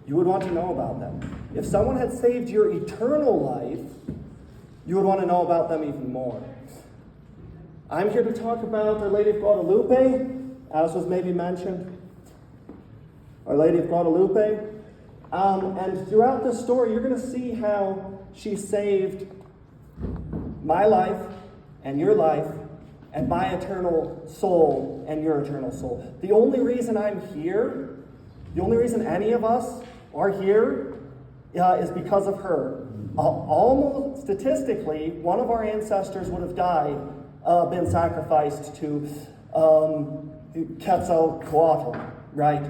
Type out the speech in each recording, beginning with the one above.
you would want to know about them. If someone had saved your eternal life, you would want to know about them even more. I'm here to talk about Our Lady of Guadalupe, as was maybe mentioned. Our Lady of Guadalupe. And throughout this story, you're going to see how she saved my life and your life and my eternal soul and your eternal soul. The only reason I'm here, the only reason any of us are here is because of her. Almost statistically, one of our ancestors would have died, been sacrificed to Quetzalcoatl, right?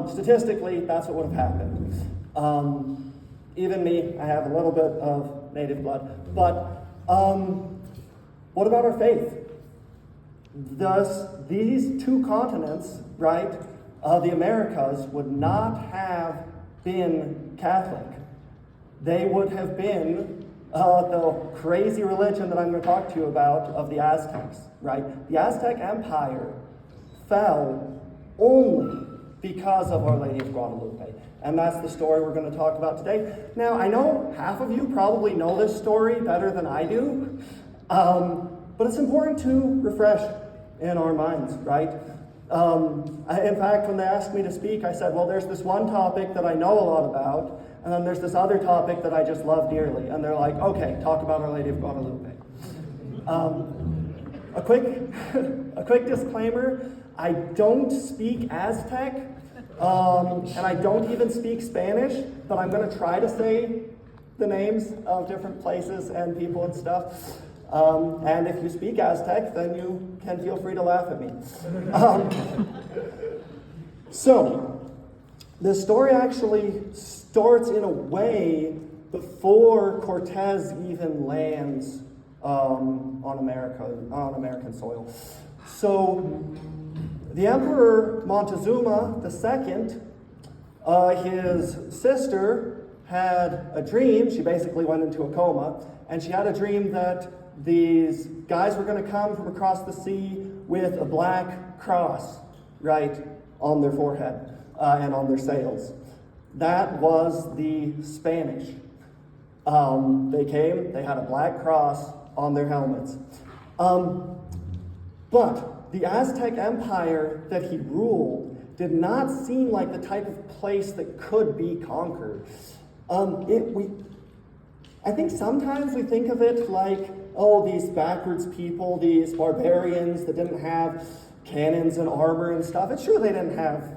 Statistically, that's what would have happened. Even me, I have a little bit of native blood. But what about our faith? Thus, these two continents, right, the Americas, would not have been Catholic. They would have been the crazy religion that I'm going to talk to you about of the Aztecs, right? The Aztec Empire fell only because of Our Lady of Guadalupe. And that's the story we're going to talk about today. Now, I know half of you probably know this story better than I do, but it's important to refresh in our minds, right? In fact, when they asked me to speak, I said, well, there's this one topic that I know a lot about, and then there's this other topic that I just love dearly. And they're like, okay, talk about Our Lady of Guadalupe. A quick disclaimer, I don't speak Aztec, and I don't even speak Spanish, but I'm going to try to say the names of different places and people and stuff. And if you speak Aztec, then you can feel free to laugh at me. So, the story actually starts in a way before Cortez even lands on American soil. So, the Emperor Montezuma II, his sister had a dream. She basically went into a coma, and she had a dream that these guys were going to come from across the sea with a black cross, right, on their forehead and on their sails. That was the Spanish. They came, they had a black cross on their helmets. But the Aztec Empire that he ruled did not seem like the type of place that could be conquered. I think sometimes we think of it like, oh, these backwards people, these barbarians that didn't have cannons and armor and stuff. It's true they didn't have,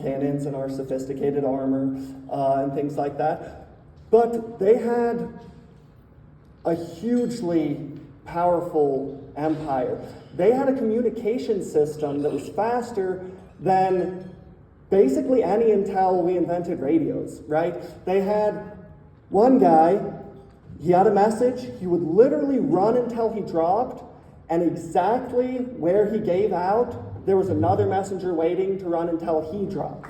cannons and our sophisticated armor and things like that. But they had a hugely powerful empire. They had a communication system that was faster than basically any until we invented radios, right? They had one guy, he had a message, he would literally run until he dropped, and exactly where he gave out, there was another messenger waiting to run until he dropped.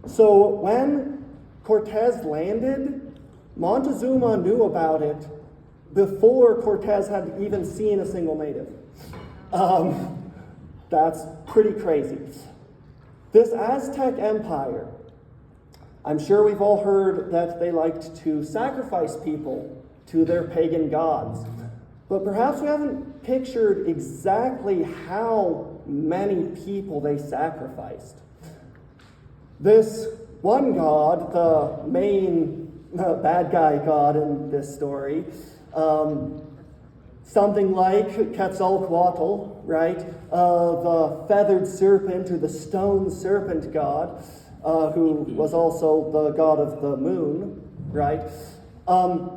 So when Cortez landed, Montezuma knew about it before Cortez had even seen a single native. That's pretty crazy. This Aztec Empire, I'm sure we've all heard that they liked to sacrifice people to their pagan gods. But perhaps we haven't pictured exactly how many people they sacrificed. This one god, the main bad guy god in this story, something like Quetzalcoatl, right? The feathered serpent or the stone serpent god, who was also the god of the moon, right?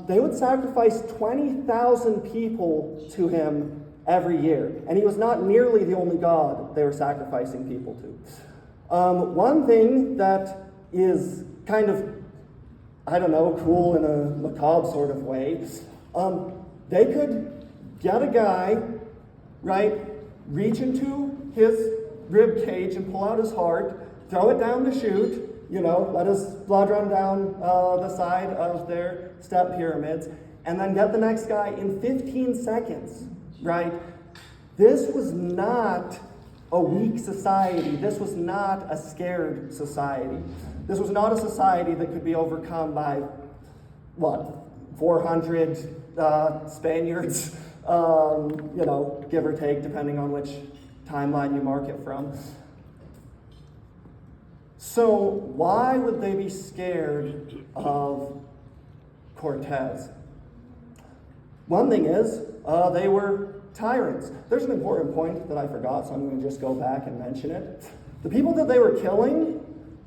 They would sacrifice 20,000 people to him every year. And he was not nearly the only god they were sacrificing people to. One thing that is kind of, cool in a macabre sort of way, they could get a guy, right, reach into his rib cage and pull out his heart, throw it down the chute, let his blood run down the side of their step pyramids, and then get the next guy in 15 seconds, right? This was not a weak society. This was not a scared society. This was not a society that could be overcome by, 400 Spaniards, give or take, depending on which timeline you mark it from. So why would they be scared of Cortez? One thing is, they were tyrants. There's an important point that I forgot, so I'm going to just go back and mention it. The people that they were killing,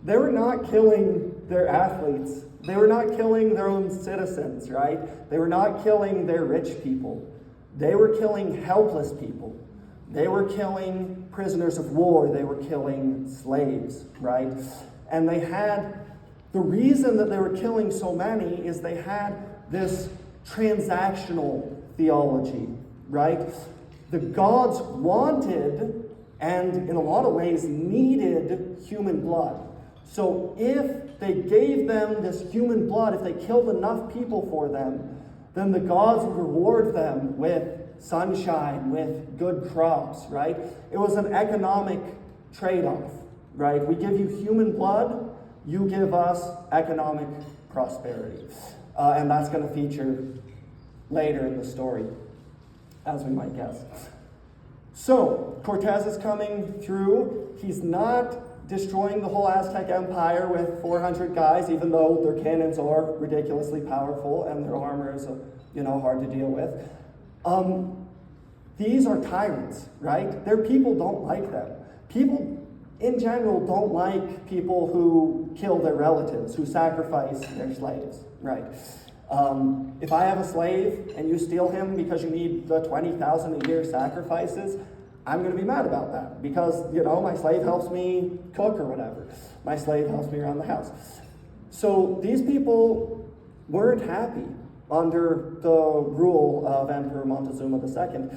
they were not killing their athletes. They were not killing their own citizens, right? They were not killing their rich people. They were killing helpless people. They were killing prisoners of war. They were killing slaves, right? And the reason that they were killing so many is they had this transactional theology, right? The gods wanted, and in a lot of ways needed, human blood. So if they gave them this human blood, if they killed enough people for them, then the gods would reward them with sunshine, with good crops, right? It was an economic trade-off, right? We give you human blood, you give us economic prosperity. And that's going to feature later in the story, as we might guess. So, Cortez is coming through. He's not destroying the whole Aztec Empire with 400 guys, even though their cannons are ridiculously powerful and their armor is, hard to deal with. These are tyrants, right? Their people don't like them. People, in general, don't like people who kill their relatives, who sacrifice their slaves, right? If I have a slave and you steal him because you need the 20,000 a year sacrifices, I'm going to be mad about that because, my slave helps me cook or whatever. My slave helps me around the house. So these people weren't happy under the rule of Emperor Montezuma II.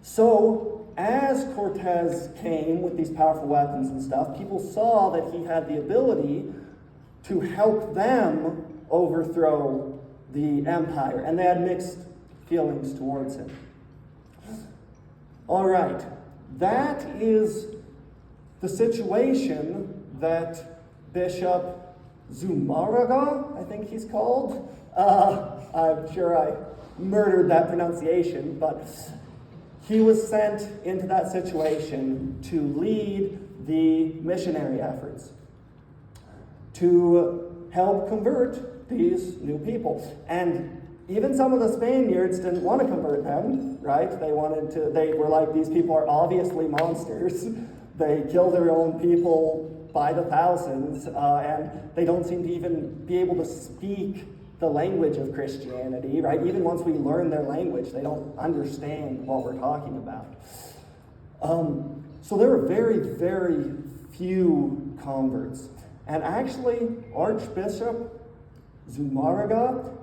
So as Cortez came with these powerful weapons and stuff, people saw that he had the ability to help them overthrow the empire, and they had mixed feelings towards him. All right, that is the situation that Bishop Zumárraga, I think he's called. I'm sure I murdered that pronunciation, but he was sent into that situation to lead the missionary efforts, to help convert these new people. And even some of the Spaniards didn't want to convert them, right? They were like, these people are obviously monsters. They kill their own people by the thousands, and they don't seem to even be able to speak the language of Christianity, right? Even once we learn their language, they don't understand what we're talking about. So there were very, very few converts. And actually, Archbishop Zumárraga,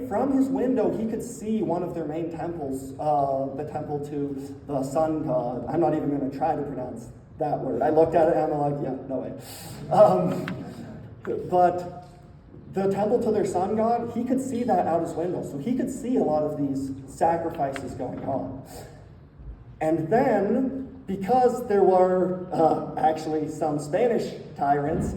from his window, he could see one of their main temples, the temple to the sun god. I'm not even going to try to pronounce that word. I looked at it and I'm like, yeah, no way. But the temple to their sun god, he could see that out his window. So he could see a lot of these sacrifices going on. And then, because there were actually some Spanish tyrants,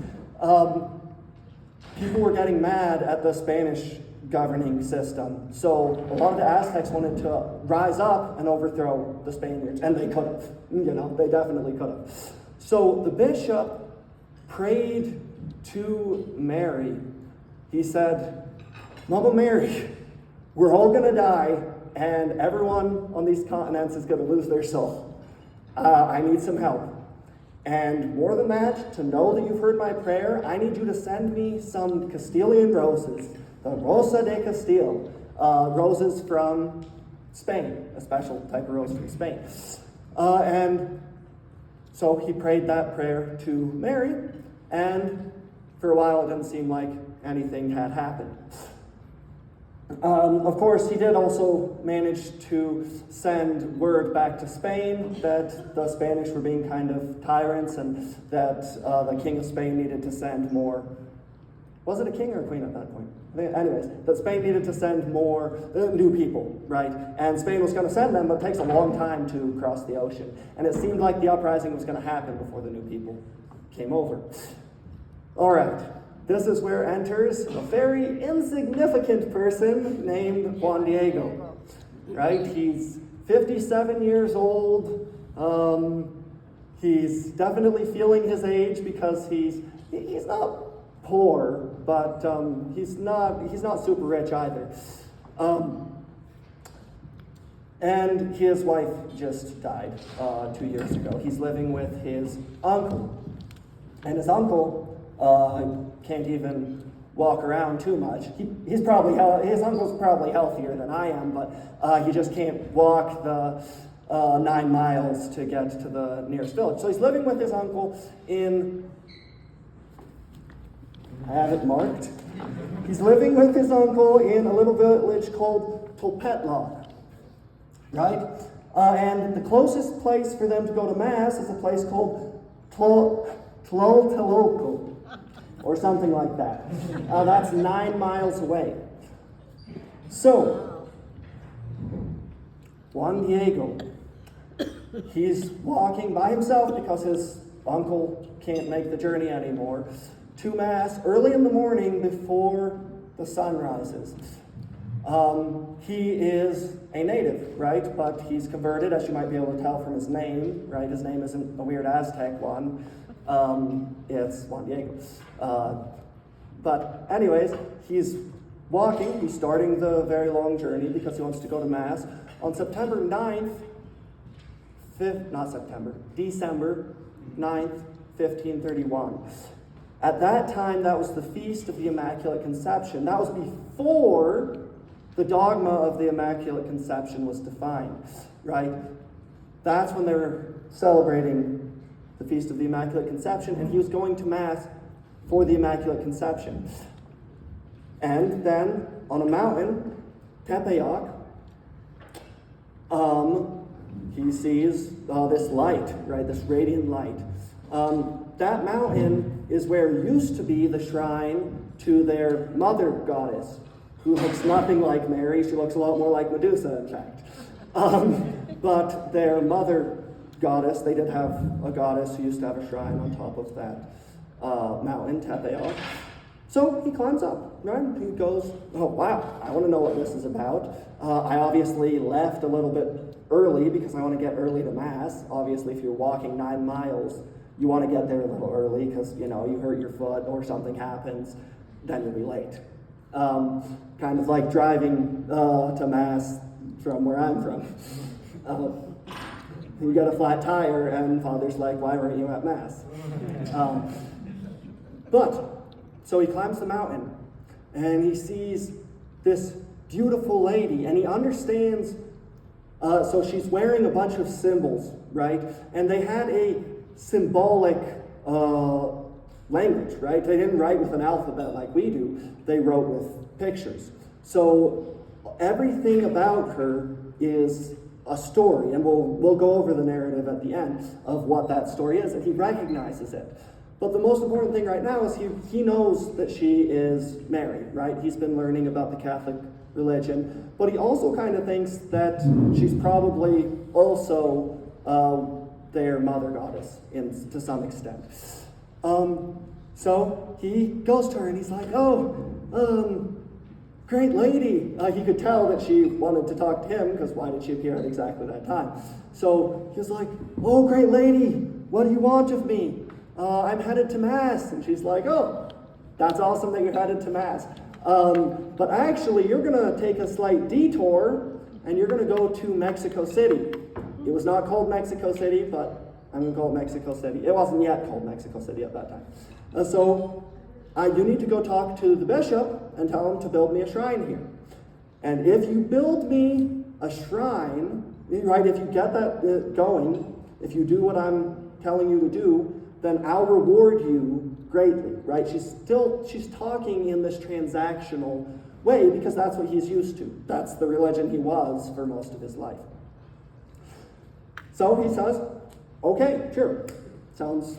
people were getting mad at the Spanish governing system. So a lot of the Aztecs wanted to rise up and overthrow the Spaniards, and they could have. They definitely could have. So the bishop prayed to Mary. He said, Mama Mary, we're all going to die, and everyone on these continents is going to lose their soul. I need some help. And more than that, to know that you've heard my prayer, I need you to send me some Castilian roses, the Rosa de Castile, roses from Spain, a special type of rose from Spain. And so he prayed that prayer to Mary, and for a while it didn't seem like anything had happened. Of course, he did also manage to send word back to Spain that the Spanish were being kind of tyrants and that the King of Spain needed to send more. Was it a king or a queen at that point? Anyways, that Spain needed to send more new people, right? And Spain was going to send them, but it takes a long time to cross the ocean. And it seemed like the uprising was going to happen before the new people came over. All right, this is where enters a very insignificant person named Juan Diego, right? He's 57 years old. He's definitely feeling his age because he's not poor, but he's not super rich either. And his wife just died 2 years ago. He's living with his uncle, and his uncle can't even walk around too much. His uncle's probably healthier than I am, but he just can't walk the 9 miles to get to the nearest village. So he's living with his uncle in, I have it marked. He's living with his uncle in a little village called Tolpetlaw, right? And the closest place for them to go to Mass is a place called Tlatelolco, or something like that. That's 9 miles away. So, Juan Diego, he's walking by himself because his uncle can't make the journey anymore, to Mass early in the morning before the sun rises. He is a native, right? But he's converted, as you might be able to tell from his name, right? His name isn't a weird Aztec one. It's Juan Diego. But anyways, he's walking, he's starting the very long journey because he wants to go to Mass on December 9th, 1531. At that time, that was the Feast of the Immaculate Conception. That was before the dogma of the Immaculate Conception was defined, right? That's when they were celebrating the Feast of the Immaculate Conception, and he was going to Mass for the Immaculate Conception. And then, on a mountain, Tepeyac, he sees this light, right, this radiant light. That mountain is where used to be the shrine to their mother goddess, who looks nothing like Mary. She looks a lot more like Medusa, in fact. But their mother goddess, they did have a goddess who used to have a shrine on top of that mountain, Tepeyac. So he climbs up, right? He goes, oh wow, I want to know what this is about. I obviously left a little bit early because I want to get early to Mass. Obviously, if you're walking 9 miles, you want to get there a little early because, you hurt your foot or something happens, then you'll be late. Kind of like driving to Mass from where I'm from. You got a flat tire and Father's like, why weren't you at Mass? So he climbs the mountain and he sees this beautiful lady and he understands, so she's wearing a bunch of symbols, right? And they had a symbolic language, right? They didn't write with an alphabet like we do. They wrote with pictures. So everything about her is a story, and we'll go over the narrative at the end of what that story is, and he recognizes it. But the most important thing right now is he knows that she is Mary, right? He's been learning about the Catholic religion, but he also kind of thinks that she's probably also their mother goddess to some extent. So he goes to her and he's like, great lady. He could tell that she wanted to talk to him because why did she appear at exactly that time? So he was like, oh, great lady, what do you want of me? I'm headed to Mass. And she's like, oh, that's awesome that you're headed to Mass. But actually, you're going to take a slight detour and you're going to go to Mexico City. It was not called Mexico City, but I'm going to call it Mexico City. It wasn't yet called Mexico City at that time. So you need to go talk to the bishop and tell him to build me a shrine here. And if you build me a shrine, right, if you get that going, if you do what I'm telling you to do, then I'll reward you greatly, right? She's talking in this transactional way because that's what he's used to. That's the religion he was for most of his life. So he says, okay, sure. Sounds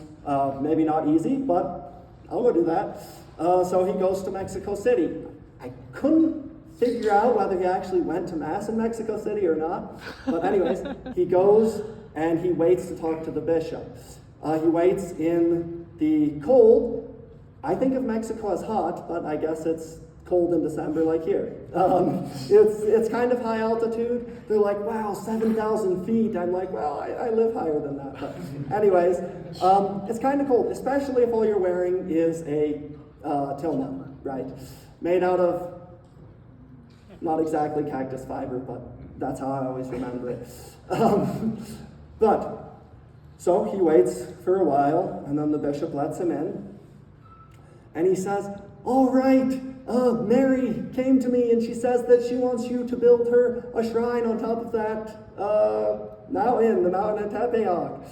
maybe not easy, but I'll go do that. So he goes to Mexico City. I couldn't figure out whether he actually went to Mass in Mexico City or not. But anyways, he goes and he waits to talk to the bishop. He waits in The cold, I think of Mexico as hot, but I guess it's cold in December like here. It's kind of high altitude. They're like, wow, 7,000 feet. I'm like, well, I live higher than that. But anyways, it's kind of cold, especially if all you're wearing is a tilma, right? Made out of, not exactly cactus fiber, but that's how I always remember it. So he waits for a while, and then the bishop lets him in. And he says, all right, Mary came to me and she says that she wants you to build her a shrine on top of that mountain, the mountain at Tepeyac.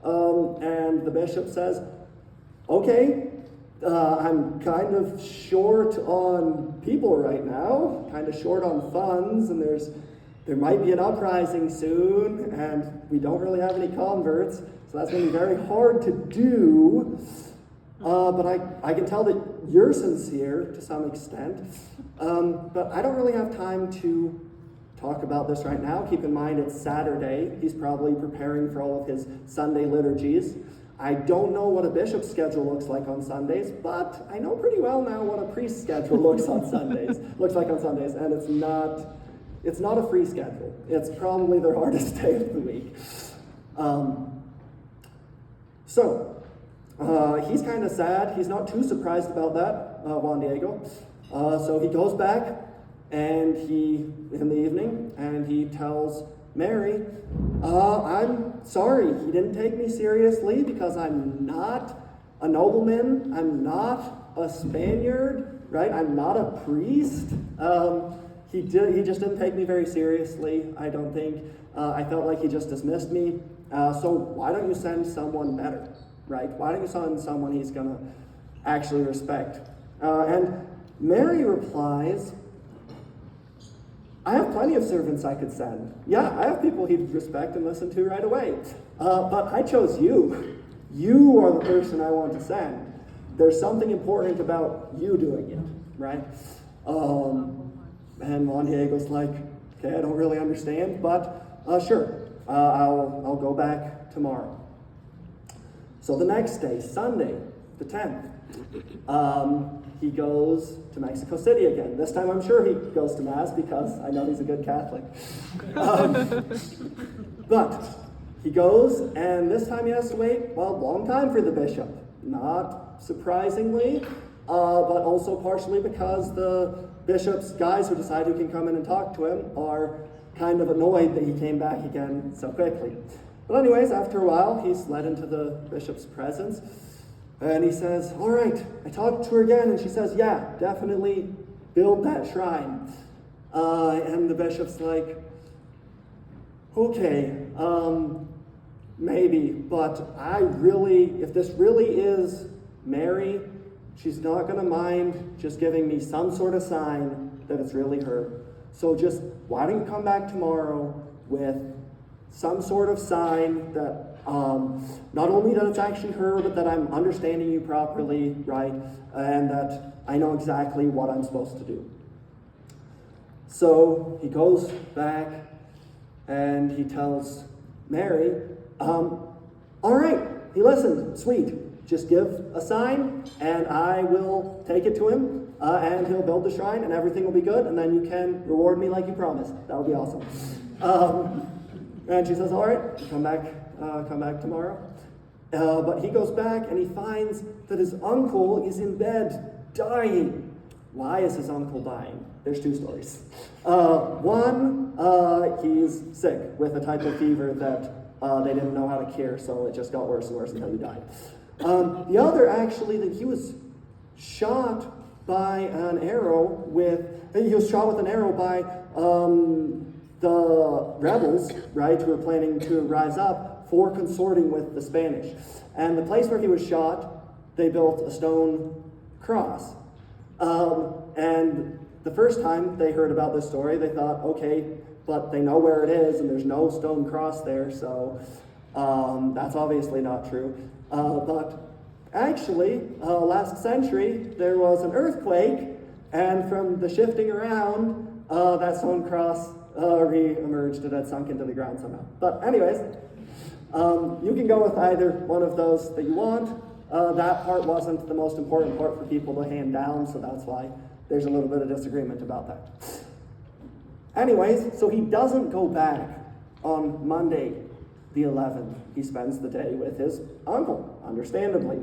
And the bishop says, okay, I'm kind of short on people right now, kind of short on funds, and there might be an uprising soon, and we don't really have any converts, so that's going to be very hard to do. But I can tell that you're sincere to some extent. But I don't really have time to talk about this right now. Keep in mind it's Saturday. He's probably preparing for all of his Sunday liturgies. I don't know what a bishop's schedule looks like on Sundays, but I know pretty well now what a priest's schedule looks like on Sundays, and it's not a free schedule. It's probably their hardest day of the week. He's kind of sad. He's not too surprised about that, Juan Diego. So he goes back and in the evening, and he tells Mary, I'm sorry, he didn't take me seriously because I'm not a nobleman, I'm not a Spaniard, right? I'm not a priest. He just didn't take me very seriously, I don't think. I felt like he just dismissed me. So why don't you send someone better, right? Why don't you send someone he's going to actually respect? And Mary replies, I have plenty of servants I could send. Yeah, I have people he'd respect and listen to right away. But I chose you. You are the person I want to send. There's something important about you doing it, right? And Juan Diego's like, okay, I don't really understand, but sure, I'll go back tomorrow. So the next day, Sunday, the 10th, he goes to Mexico City again. This time I'm sure he goes to Mass because I know he's a good Catholic. But he goes, and this time he has to wait, well, a long time for the bishop. Not surprisingly, but also partially because the bishop's guys who decide who can come in and talk to him are kind of annoyed that he came back again so quickly. But anyways, after a while, he's led into the bishop's presence. And he says, all right, I talked to her again, and she says, yeah, definitely build that shrine. And the bishop's like, okay, maybe, but if this really is Mary, she's not going to mind just giving me some sort of sign that it's really her. So just, why don't you come back tomorrow with some sort of sign that not only that it's actually her, but that I'm understanding you properly, right? And that I know exactly what I'm supposed to do. So he goes back and he tells Mary, all right, he listened, sweet. Just give a sign and I will take it to him and he'll build the shrine and everything will be good and then you can reward me like you promised. That would be awesome. And she says, all right, come back tomorrow. But he goes back and he finds that his uncle is in bed, dying. Why is his uncle dying? There's two stories. One, he's sick with a type of fever that they didn't know how to cure, so it just got worse and worse until he died. The other, actually, that he was shot by an arrow by the rebels, right, who were planning to rise up for consorting with the Spanish. And the place where he was shot, they built a stone cross. And the first time they heard about this story, they thought, okay, but they know where it is, and there's no stone cross there, so that's obviously not true. But actually, last century, there was an earthquake, and from the shifting around, that stone cross re-emerged and had sunk into the ground somehow. But anyways, you can go with either one of those that you want. that part wasn't the most important part for people to hand down, so that's why there's a little bit of disagreement about that. Anyways, so he doesn't go back on Monday the 11th. He spends the day with his uncle, understandably.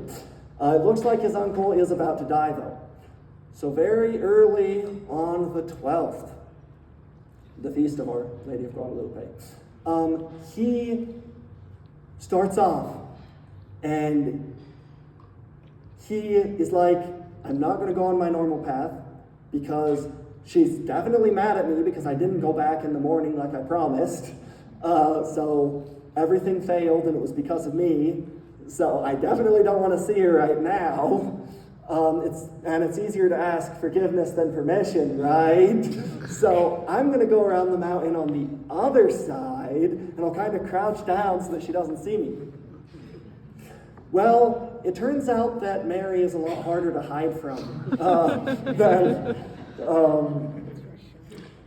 It looks like his uncle is about to die, though. So very early on the 12th, the feast of Our Lady of Guadalupe, he starts off, and he is like, I'm not going to go on my normal path, because she's definitely mad at me because I didn't go back in the morning like I promised. So everything failed, and it was because of me. So I definitely don't want to see her right now. It's easier to ask forgiveness than permission, right? So I'm going to go around the mountain on the other side, and I'll kind of crouch down so that she doesn't see me. Well, it turns out that Mary is a lot harder to hide from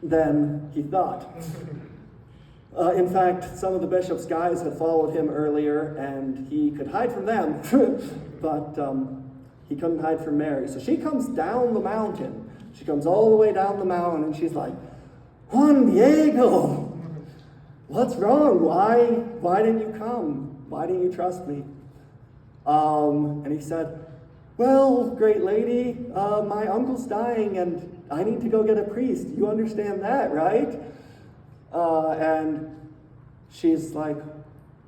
than he thought. In fact, some of the bishop's guys had followed him earlier, and he could hide from them, but he couldn't hide from Mary. So she comes down the mountain. She comes all the way down the mountain, and she's like, Juan Diego, what's wrong? Why didn't you come? Why didn't you trust me? And he said, well, great lady, my uncle's dying, and I need to go get a priest. You understand that, right? And she's like,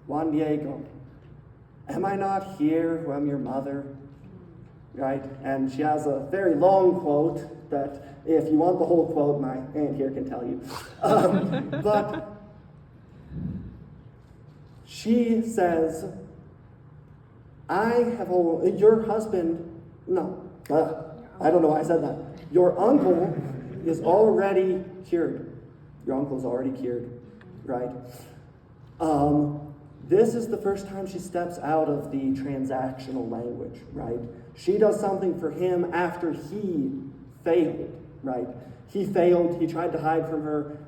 Juan Diego, am I not here who am your mother? Right? And she has a very long quote that, if you want the whole quote, my aunt here can tell you. But she says, your husband, no, I don't know why I said that. Your uncle is already cured. Your uncle's already cured, right? This is the first time she steps out of the transactional language, right? She does something for him after he failed, right? He failed, he tried to hide from her,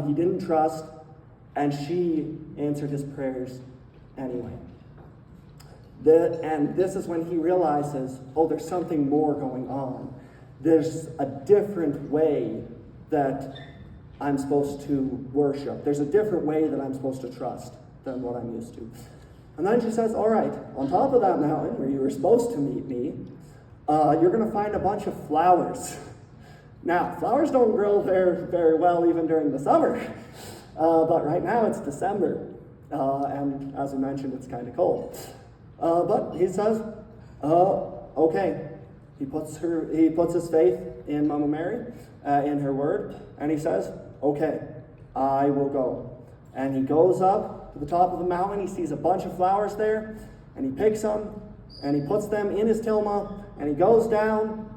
he didn't trust, and she answered his prayers anyway. And this is when he realizes, oh, there's something more going on. There's a different way that I'm supposed to worship. There's a different way that I'm supposed to trust than what I'm used to. And then she says, all right, on top of that mountain where you were supposed to meet me, you're going to find a bunch of flowers. Now, flowers don't grow there very well even during the summer. But right now it's December. And as we mentioned, it's kind of cold. But he says, okay. He puts his faith in Mama Mary, in her word, and he says, okay, I will go. And he goes up to the top of the mountain, he sees a bunch of flowers there, and he picks them, and he puts them in his tilma, and he goes down,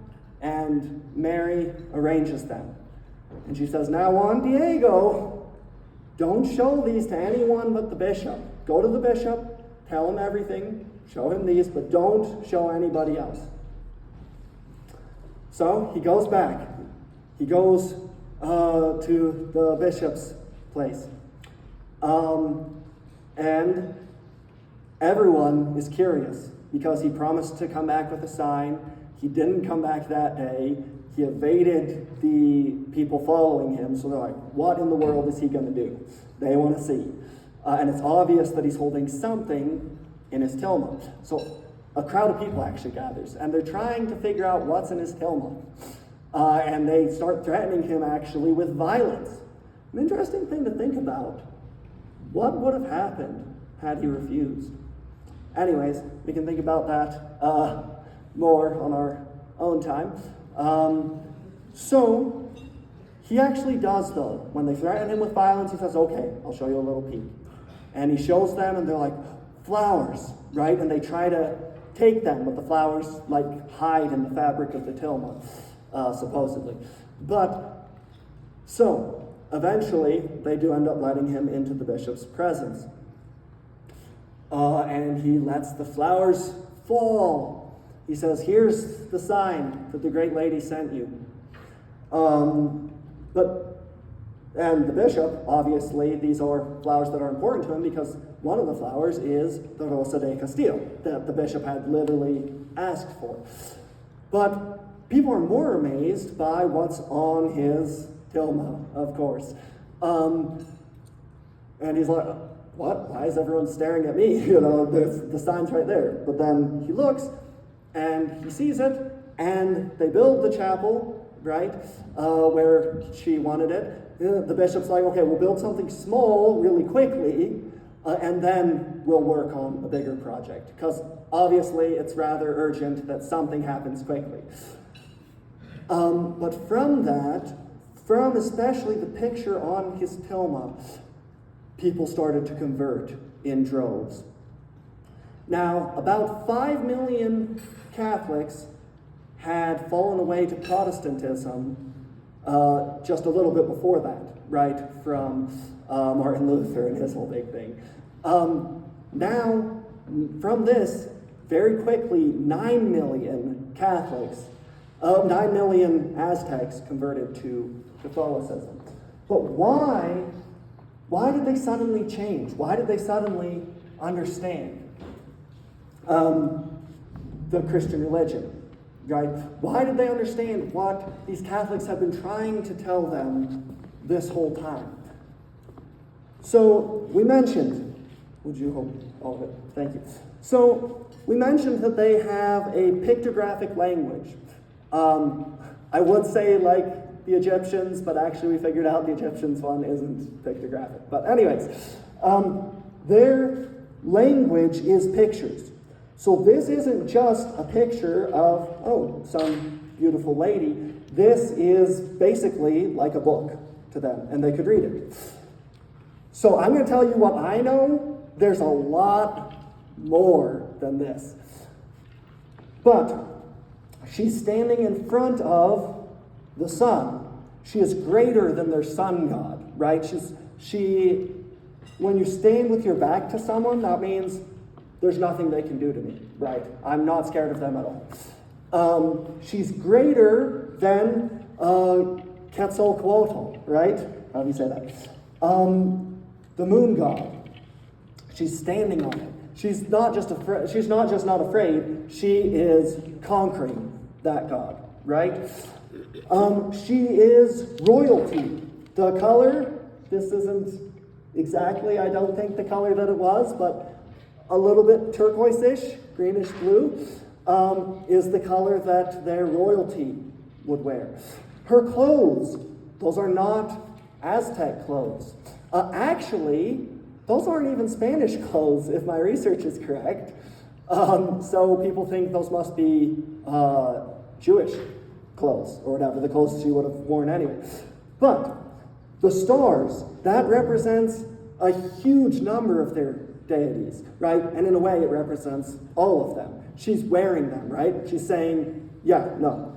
and Mary arranges them. And she says, now Juan Diego, don't show these to anyone but the bishop. Go to the bishop, tell him everything, show him these, but don't show anybody else. So he goes back. He goes to the bishop's place. And everyone is curious because he promised to come back with a sign. He didn't come back that day. He evaded the people following him. So they're like, what in the world is he going to do? They want to see. And it's obvious that he's holding something in his tilma. So a crowd of people actually gathers, and they're trying to figure out what's in his tilma. And they start threatening him actually with violence. An interesting thing to think about. What would have happened had he refused? Anyways, we can think about that more on our own time. So he actually does, though. When they threaten him with violence, he says, okay, I'll show you a little peek. And he shows them, and they're like, flowers, right? And they try to take them, but the flowers hide in the fabric of the tilma, supposedly. But so eventually they do end up letting him into the bishop's presence, and he lets the flowers fall. He says, "Here's the sign that the great lady sent you." And the bishop, obviously, these are flowers that are important to him because one of the flowers is the Rosa de Castile that the bishop had literally asked for. But people are more amazed by what's on his tilma, of course. And he's like, what? Why is everyone staring at me? The sign's right there. But then he looks, and he sees it, and they build the chapel, right, where she wanted it. The bishop's like, okay, we'll build something small really quickly, and then we'll work on a bigger project. Because obviously it's rather urgent that something happens quickly. But from that, from especially the picture on his tilma, people started to convert in droves. Now, about 5 million Catholics had fallen away to Protestantism just a little bit before that, right, from Martin Luther and his whole big thing. Now, from this, very quickly, 9 million Catholics, 9 million Aztecs converted to Catholicism. But why did they suddenly change? Why did they suddenly understand the Christian religion? Right? Why did they understand what these Catholics have been trying to tell them this whole time? So we mentioned, would you hold all of it? Thank you. So we mentioned that they have a pictographic language. I would say like the Egyptians, but actually we figured out the Egyptians one isn't pictographic. But anyways, their language is pictures. So this isn't just a picture of, oh, some beautiful lady. This is basically like a book to them, and they could read it. So I'm going to tell you what I know. There's a lot more than this. But she's standing in front of the sun. She is greater than their sun god, right? When you stand with your back to someone, that means there's nothing they can do to me, right? I'm not scared of them at all. She's greater than Quetzalcoatl, right? How do you say that? The moon god. She's standing on it. She's not just not afraid. She is conquering that god, right? She is royalty. The color, this isn't exactly, I don't think, the color that it was, but a little bit turquoise-ish, greenish blue, is the color that their royalty would wear. Her clothes, those are not Aztec clothes. Actually, those aren't even Spanish clothes, if my research is correct. So people think those must be Jewish clothes, or whatever, the clothes she would have worn anyway. But the stars, that represents a huge number of their deities, right? And in a way, it represents all of them. She's wearing them, right? She's saying, yeah, no,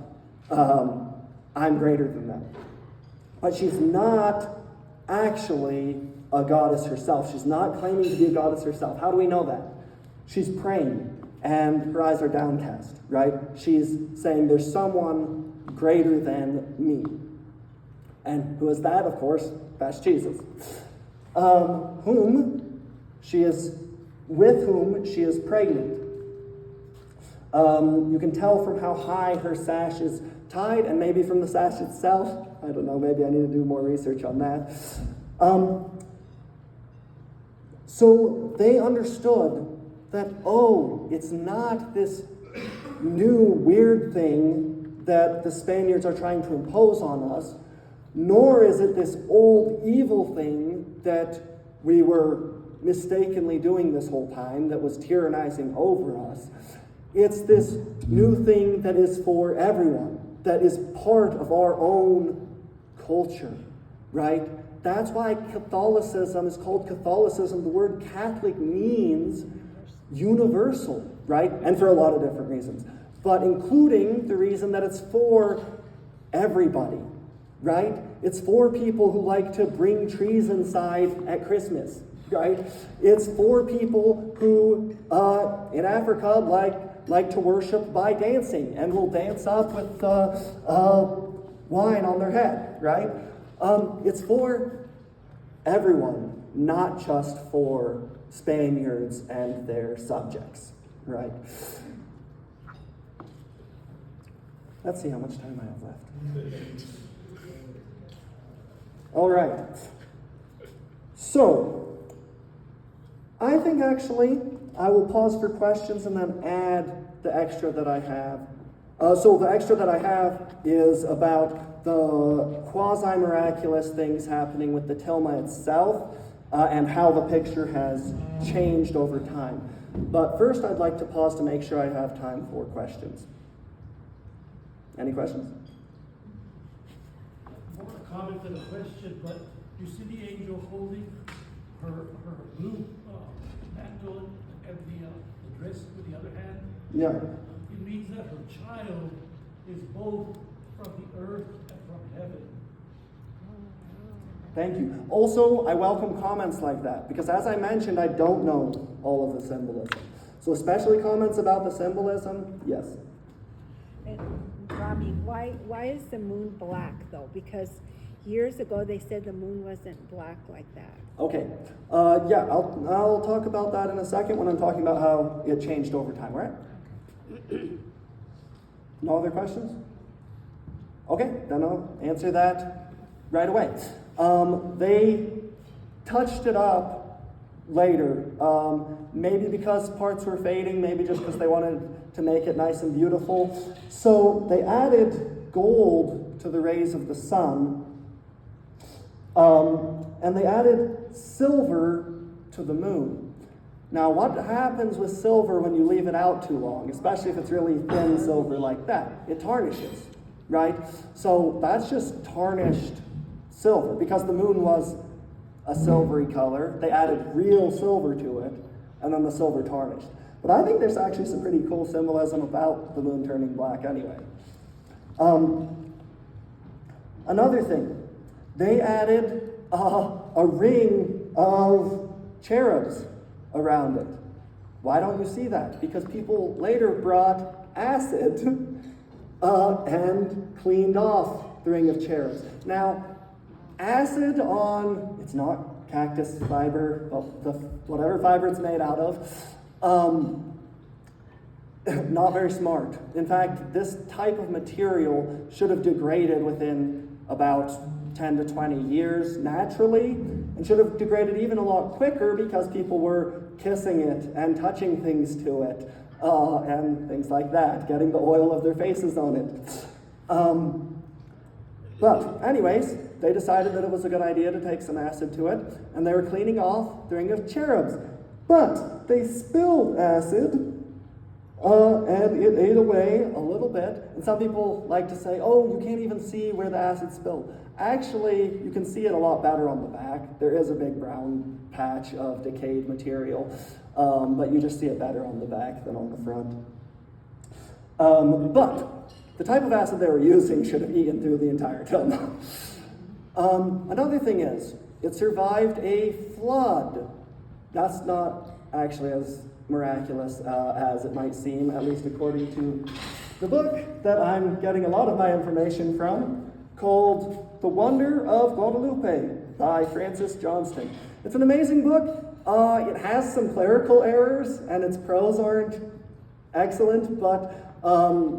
I'm greater than them. But she's not actually a goddess herself. She's not claiming to be a goddess herself. How do we know that? She's praying, and her eyes are downcast, right? She's saying there's someone greater than me. And who is that? Of course, that's Jesus. With whom she is pregnant. You can tell from how high her sash is tied, and maybe from the sash itself. I don't know, maybe I need to do more research on that. So they understood that, oh, it's not this new weird thing that the Spaniards are trying to impose on us, nor is it this old evil thing that we were mistakenly doing this whole time that was tyrannizing over us. It's this new thing that is for everyone, that is part of our own culture, right? That's why Catholicism is called Catholicism. The word Catholic means universal, right? And for a lot of different reasons, but including the reason that it's for everybody, right? It's for people who like to bring trees inside at Christmas, right? It's for people who, in Africa, like to worship by dancing and will dance up with wine on their head, right? It's for everyone, not just for Spaniards and their subjects, right? Let's see how much time I have left. All right. So, I think actually I will pause for questions and then add the extra that I have. So the extra that I have is about the quasi-miraculous things happening with the tilma itself and how the picture has changed over time. But first I'd like to pause to make sure I have time for questions. Any questions? More a comment than a question, but you see the angel holding her blue mantle and the dress with the other hand? Yeah. It means that her child is both from the earth and from heaven. Thank you. Also, I welcome comments like that, because as I mentioned, I don't know all of the symbolism. So especially comments about the symbolism, yes. And Robbie, why is the moon black though? Because years ago they said the moon wasn't black like that. Okay. Yeah, I'll talk about that in a second when I'm talking about how it changed over time, right? No other questions? Okay, then I'll answer that right away. They touched it up later, maybe because parts were fading, maybe just because they wanted to make it nice and beautiful. So they added gold to the rays of the sun, and they added silver to the moon. Now, what happens with silver when you leave it out too long, especially if it's really thin silver like that? It tarnishes, right? So that's just tarnished silver. Because the moon was a silvery color, they added real silver to it, and then the silver tarnished. But I think there's actually some pretty cool symbolism about the moon turning black anyway. Another thing, they added a ring of cherubs around it. Why don't you see that? Because people later brought acid and cleaned off the ring of cherubs. Now, acid on, it's not cactus fiber, well, whatever fiber it's made out of, not very smart. In fact, this type of material should have degraded within about 10 to 20 years naturally, and should have degraded even a lot quicker because people were kissing it and touching things to it, and things like that, getting the oil of their faces on it. But anyways, they decided that it was a good idea to take some acid to it, and they were cleaning off the ring of cherubs. But they spilled acid, and it ate away a little bit. And some people like to say, oh, you can't even see where the acid spilled. Actually, you can see it a lot better on the back. There is a big brown patch of decayed material, but you just see it better on the back than on the front. But the type of acid they were using should have eaten through the entire tilma. Another thing is, it survived a flood. That's not actually as miraculous as it might seem, at least according to the book that I'm getting a lot of my information from, called The Wonder of Guadalupe by Francis Johnston. It's an amazing book. It has some clerical errors, and its prose aren't excellent, but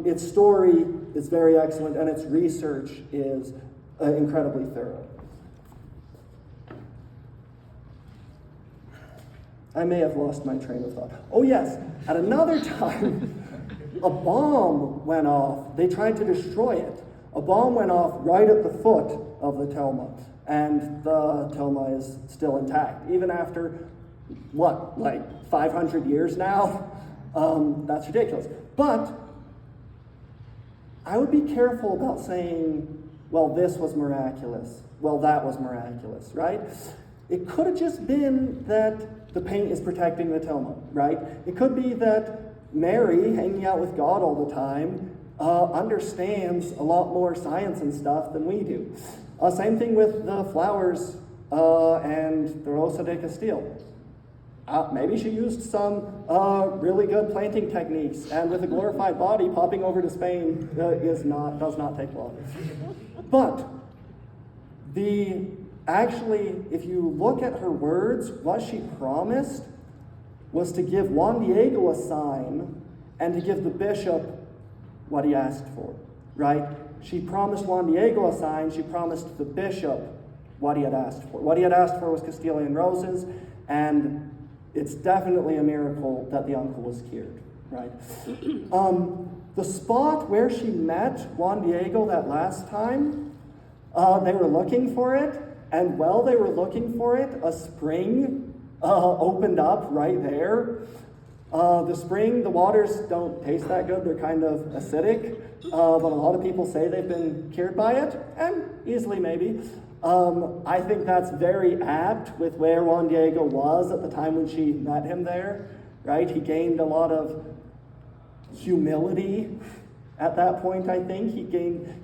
its story is very excellent, and its research is incredibly thorough. I may have lost my train of thought. Oh yes, at another time, a bomb went off. They tried to destroy it. A bomb went off right at the foot of the tilma, and the tilma is still intact, even after, what, like 500 years now? That's ridiculous. But I would be careful about saying, well, this was miraculous. Well, that was miraculous, right? It could have just been that the paint is protecting the tilma, right? It could be that Mary, hanging out with God all the time, understands a lot more science and stuff than we do. Same thing with the flowers and the Rosa de Castile. Maybe she used some really good planting techniques, and with a glorified body, popping over to Spain does not take long. But actually, if you look at her words, what she promised was to give Juan Diego a sign and to give the bishop what he asked for, right? She promised Juan Diego a sign, she promised the bishop what he had asked for. What he had asked for was Castilian roses, and it's definitely a miracle that the uncle was cured, right? The spot where she met Juan Diego that last time, they were looking for it, and while they were looking for it, a spring opened up right there. The spring, the waters don't taste that good, they're kind of acidic, but a lot of people say they've been cured by it, and easily maybe. I think that's very apt with where Juan Diego was at the time when she met him there, right? He gained a lot of humility at that point, I think.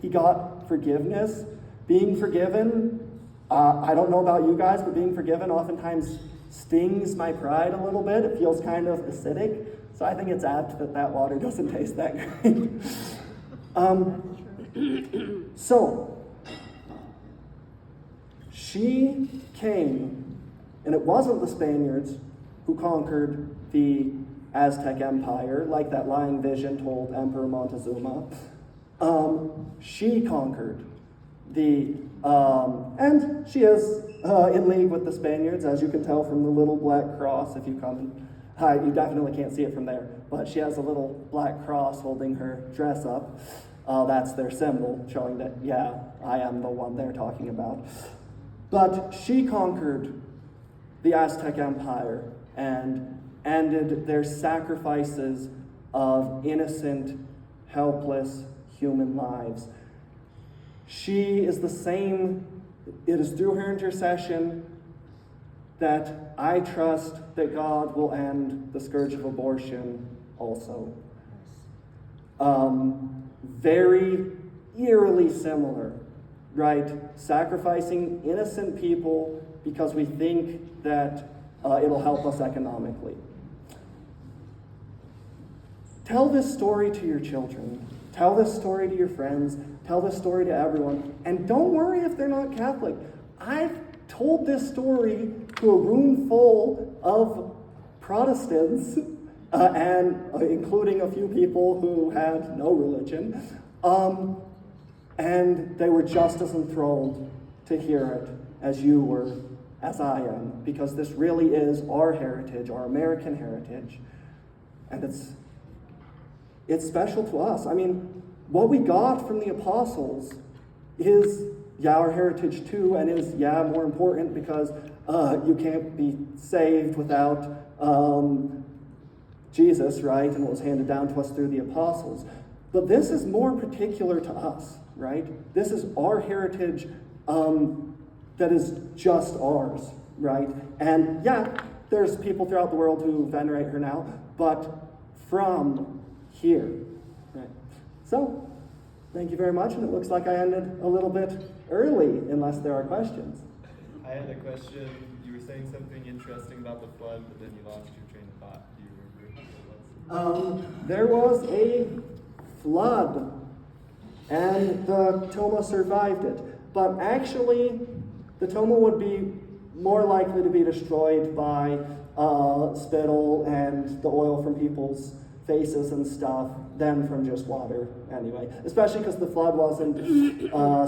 He got forgiveness. Being forgiven, I don't know about you guys, but being forgiven oftentimes stings my pride a little bit. It feels kind of acidic. So I think it's apt that that water doesn't taste that great. So, she came, and it wasn't the Spaniards who conquered the Aztec Empire, like that lying vision told Emperor Montezuma. She conquered and she is in league with the Spaniards, as you can tell from the little black cross. If you come and you definitely can't see it from there, but she has a little black cross holding her dress up. That's their symbol, showing that, yeah, I am the one they're talking about. But she conquered the Aztec Empire and ended their sacrifices of innocent, helpless human lives. She is the same. It is through her intercession that I trust that God will end the scourge of abortion also. Very eerily similar, right? Sacrificing innocent people because we think that it'll help us economically. Tell this story to your children. Tell this story to your friends. Tell this story to everyone. And don't worry if they're not Catholic. I've told this story to a room full of Protestants, and including a few people who had no religion. And they were just as enthralled to hear it as you were, as I am, because this really is our heritage, our American heritage. And it's special to us. I mean, what we got from the apostles is, yeah, our heritage too, and is, yeah, more important because you can't be saved without Jesus, right? And what was handed down to us through the apostles. But this is more particular to us, right? This is our heritage that is just ours, right? And yeah, there's people throughout the world who venerate her now, but from here, right? So, thank you very much, and it looks like I ended a little bit early, unless there are questions. I had a question. You were saying something interesting about the flood, but then you lost your train of thought. Do you remember what it was? There was a flood, and the Toma survived it. But actually, the Toma would be more likely to be destroyed by spittle and the oil from people's faces and stuff than from just water anyway. Especially because the flood wasn't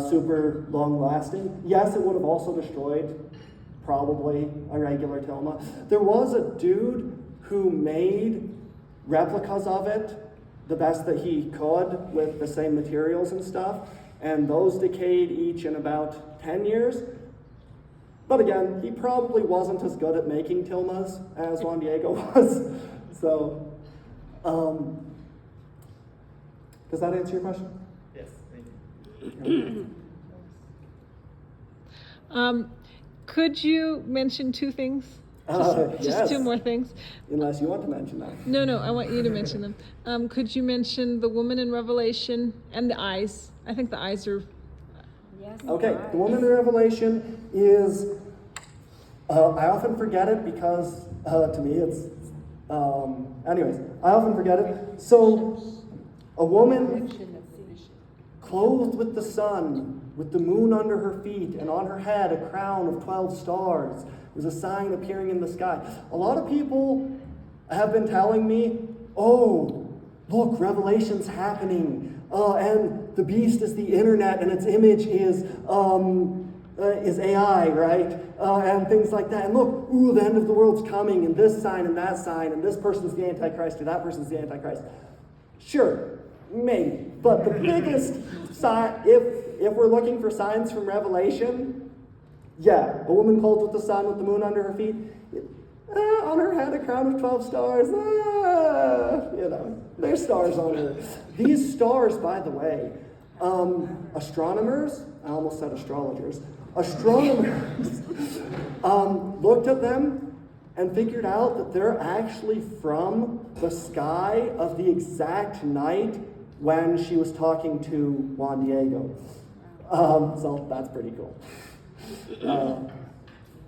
super long lasting. Yes, it would have also destroyed probably a regular Toma. There was a dude who made replicas of it the best that he could with the same materials and stuff, and those decayed each in about 10 years. But again, he probably wasn't as good at making tilmas as Juan Diego was. So, does that answer your question? Yes, thank you. Could you mention two things? Just Yes. two more things. Unless you want to mention that. No, I want you to mention them. Could you mention the woman in Revelation and the eyes? I think the eyes are... Yes. Okay, the woman in Revelation is, I often forget it because to me it's, anyways, I often forget it. So, a woman clothed with the sun, with the moon under her feet, and on her head a crown of 12 stars. There's a sign appearing in the sky. A lot of people have been telling me, oh, look, Revelation's happening. And the beast is the internet, and its image is AI, right? And things like that. And look, ooh, the end of the world's coming, and this sign, and this person's the Antichrist, or that person's the Antichrist. Sure, maybe. But the biggest sign, if we're looking for signs from Revelation, yeah, a woman clothed with the sun, with the moon under her feet, on her head a crown of 12 stars. There's stars on her. These stars, by the way, astronomers, I almost said astrologers, astronomers looked at them and figured out that they're actually from the sky of the exact night when she was talking to Juan Diego. So that's pretty cool.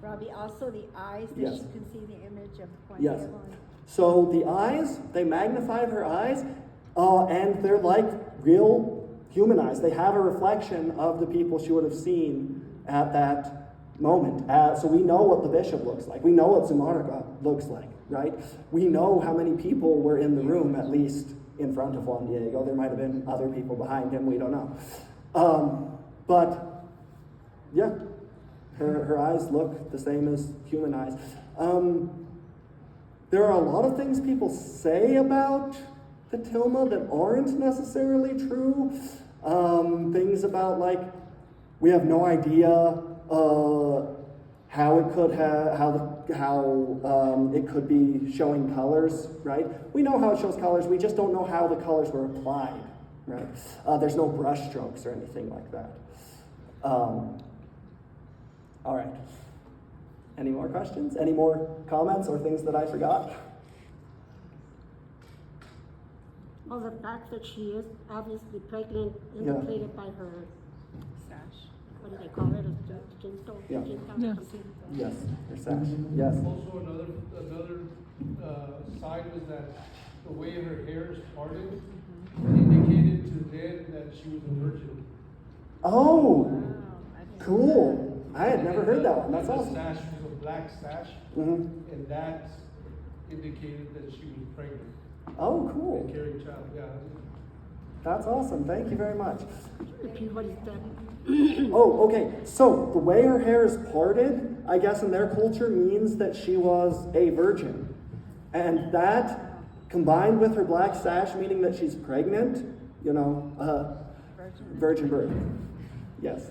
Robbie, also the eyes, that Yes. you can see the image of Juan Yes. Diego. So the eyes, they magnified her eyes, and they're like real human eyes. They have a reflection of the people she would have seen at that moment. So we know what the bishop looks like. We know what Zumarraga looks like, right? We know how many people were in the room, at least in front of Juan Diego. There might have been other people behind him, we don't know. But yeah, her eyes look the same as human eyes. There are a lot of things people say about the tilma that aren't necessarily true. Things about, like, we have no idea how it could it could be showing colors, right? We know how it shows colors, we just don't know how the colors were applied, right? There's no brush strokes or anything like that. All right. Any more questions? Any more comments or things that I forgot? Well, the fact that she is obviously pregnant, indicated by her Sash. what do they call it? A quinto? Yeah. Yeah. Yes, her sash. Yes. Also, another sign was that the way her hair is parted indicated to them that she was a virgin. Oh, Wow, I didn't know cool. I had never heard that one. That's And awesome. the sash was a black sash, Mhm. and that indicated that she was pregnant Oh, and cool. carrying a child. Yeah. That's awesome. Thank you very much. Repeat what he said. Oh, okay. So the way her hair is parted, I guess in their culture means that she was a virgin. And that, combined with her black sash, meaning that she's pregnant, virgin birth. Yes.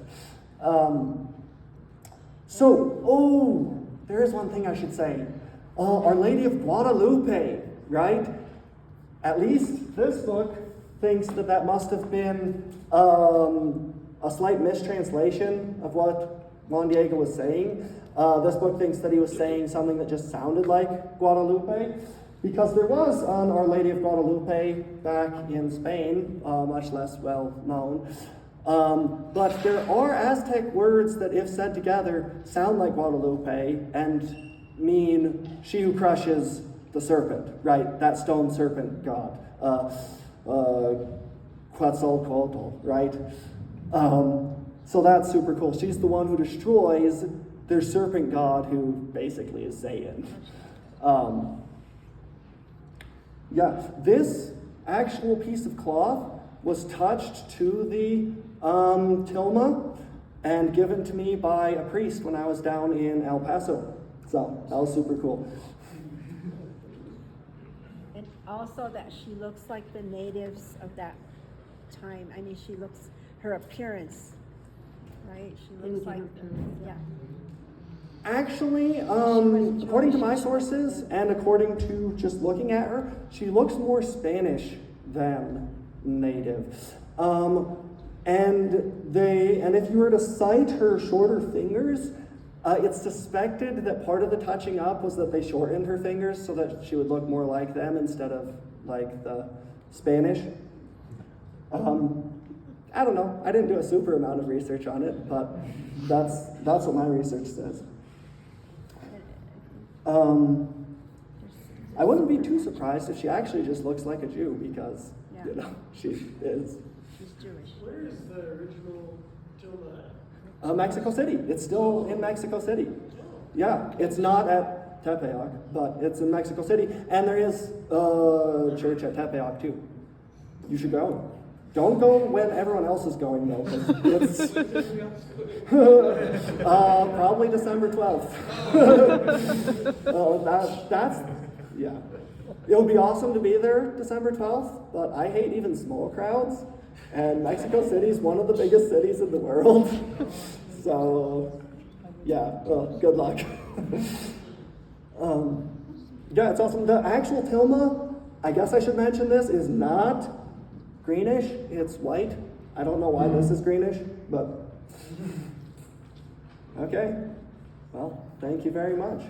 There is one thing I should say. Our Lady of Guadalupe, right? At least this book thinks that must have been a slight mistranslation of what Juan Diego was saying. This book thinks that he was saying something that just sounded like Guadalupe, because there was an Our Lady of Guadalupe back in Spain, much less well known. But there are Aztec words that, if said together, sound like Guadalupe and mean she who crushes the serpent, right? That stone serpent god. Quetzalcoatl, right? So that's super cool. She's the one who destroys their serpent god, who basically is Satan. This actual piece of cloth was touched to the tilma and given to me by a priest when I was down in El Paso. So that was super cool. And also that she looks like the natives of that time. I mean, her appearance, right? She looks like, yeah. Actually, according to my sources and according to just looking at her, she looks more Spanish than native. And if you were to cite her shorter fingers, it's suspected that part of the touching up was that they shortened her fingers so that she would look more like them instead of like the Spanish. I don't know. I didn't do a super amount of research on it, but that's what my research says. I wouldn't be too surprised if she actually just looks like a Jew, because she is. She's Jewish. Where is the original Tilma at? Mexico City. It's still in Mexico City. Yeah, it's not at Tepeyac, but it's in Mexico City, and there is a church at Tepeyac too. You should go. Don't go when everyone else is going though, 'cause it's probably December 12th. Oh, that's yeah. It would be awesome to be there December 12th, but I hate even small crowds, and Mexico City is one of the biggest cities in the world. So, yeah, well, good luck. Yeah, it's awesome. The actual tilma, I guess I should mention this, is not greenish, it's white. I don't know why this is greenish, but okay. Well, thank you very much.